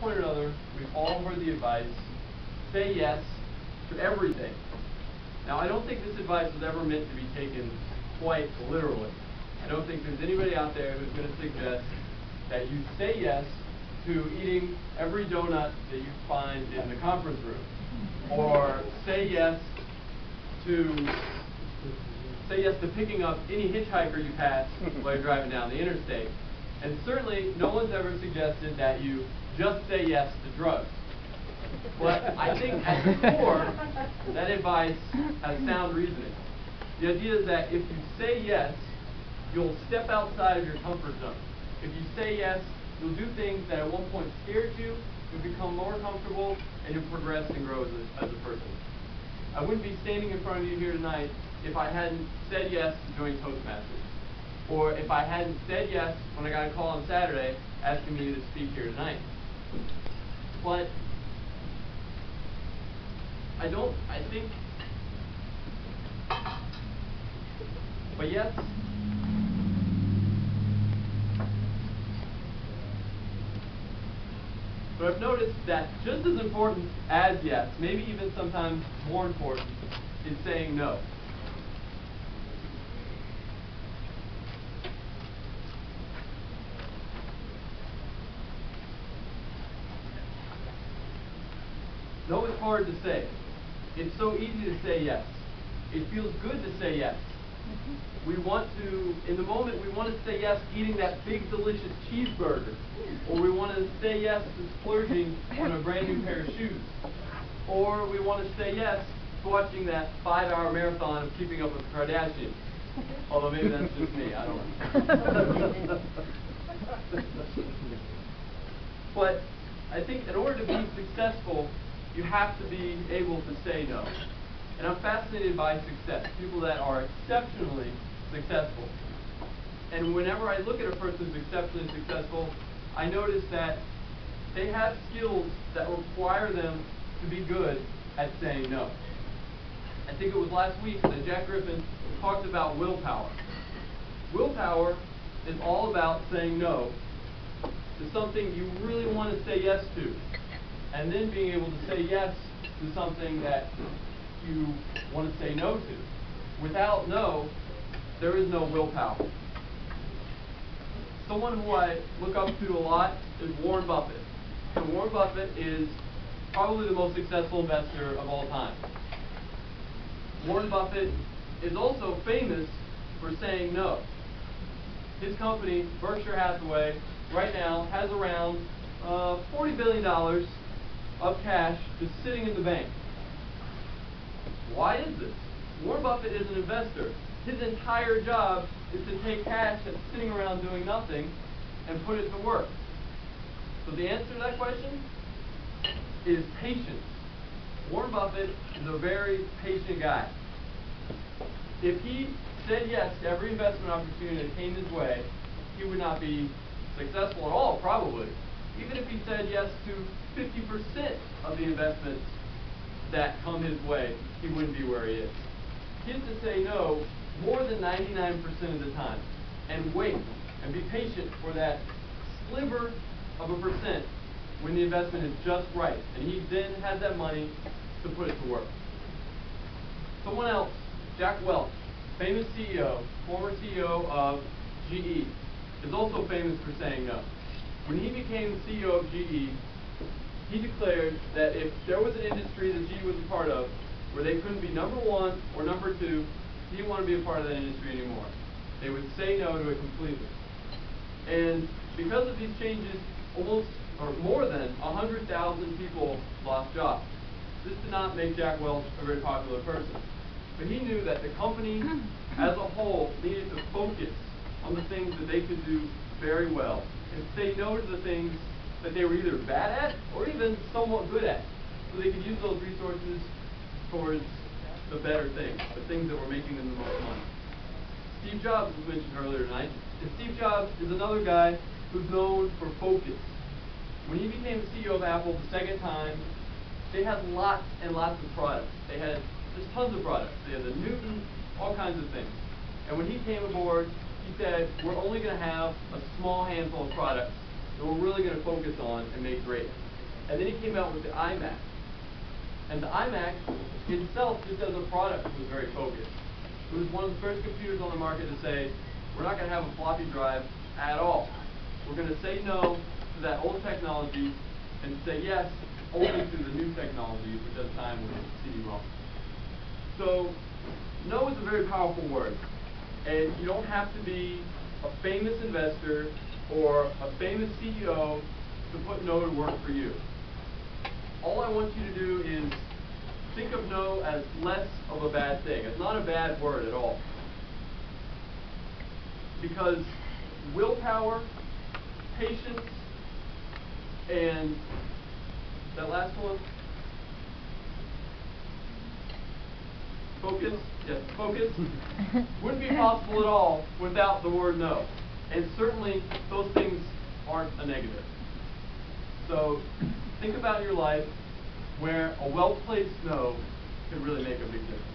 point or another, we've all heard the advice, say yes to everything. Now, I don't think this advice was ever meant to be taken quite literally. I don't think there's anybody out there who's going to suggest that you say yes to eating every donut that you find in the conference room, or say yes to picking up any hitchhiker you pass while you're driving down the interstate. And certainly, no one's ever suggested that you just say yes to drugs. But I think at the core, that advice has sound reasoning. The idea is that if you say yes, you'll step outside of your comfort zone. If you say yes, you'll do things that at one point scared you, you'll become more comfortable, and you'll progress and grow as a person. I wouldn't be standing in front of you here tonight if I hadn't said yes to join Toastmasters, or if I hadn't said yes when I got a call on Saturday asking me to speak here tonight. But yes, but I've noticed that just as important as yes, maybe even sometimes more important, is saying no. No is hard to say. It's so easy to say yes. It feels good to say yes. We want to, in the moment, we want to say yes eating that big delicious cheeseburger. Or we want to say yes to splurging on a brand new pair of shoes. Or we want to say yes to watching that 5-hour marathon of Keeping Up with the Kardashians. Although maybe that's just me, I don't know. But I think in order to be successful, you have to be able to say no. And I'm fascinated by success, people that are exceptionally successful. And whenever I look at a person who's exceptionally successful, I notice that they have skills that require them to be good at saying no. I think it was last week that Jack Griffin talked about willpower. Willpower is all about saying no to something you really want to say yes to, and then being able to say yes to something that you want to say no to. Without no, there is no willpower. Someone who I look up to a lot is Warren Buffett. So Warren Buffett is probably the most successful investor of all time. Warren Buffett is also famous for saying no. His company, Berkshire Hathaway, right now has around $40 billion of cash just sitting in the bank. Why is this? Warren Buffett is an investor. His entire job is to take cash that's sitting around doing nothing and put it to work. So the answer to that question is patience. Warren Buffett is a very patient guy. If he said yes to every investment opportunity that came his way, he would not be successful at all, probably. Even if he said yes to 50% of the investments that come his way, he wouldn't be where he is. He has to say no more than 99% of the time, and wait, and be patient for that sliver of a percent when the investment is just right, and he then has that money to put it to work. Someone else, Jack Welch, famous CEO, former CEO of GE, is also famous for saying no. When he became the CEO of GE, he declared that if there was an industry that GE was a part of where they couldn't be number one or number two, he didn't want to be a part of that industry anymore. They would say no to it completely. And because of these changes, almost or more than 100,000 people lost jobs. This did not make Jack Welch a very popular person. But he knew that the company as a whole needed to focus on the things that they could do very well and say no to the things that they were either bad at or even somewhat good at, so they could use those resources towards the better things, the things that were making them the most money. Steve Jobs was mentioned earlier tonight, and Steve Jobs is another guy who's known for focus. When he became the CEO of Apple the second time, they had lots and lots of products. They had just tons of products. They had the Newton, all kinds of things. And when he came aboard, he said, we're only going to have a small handful of products that we're really going to focus on and make great. And then he came out with the iMac. And the iMac itself, just as a product, was very focused. It was one of the first computers on the market to say, we're not going to have a floppy drive at all. We're going to say no to that old technology and say yes only to the new technologies, which at the time was CD-ROM. So, no is a very powerful word. And you don't have to be a famous investor or a famous CEO to put no to work for you. All I want you to do is think of no as less of a bad thing. It's not a bad word at all. Because willpower, patience, and that last one, focus, yes, focus, wouldn't be possible at all without the word no. And certainly, those things aren't a negative. So, think about your life where a well-placed no could really make a big difference.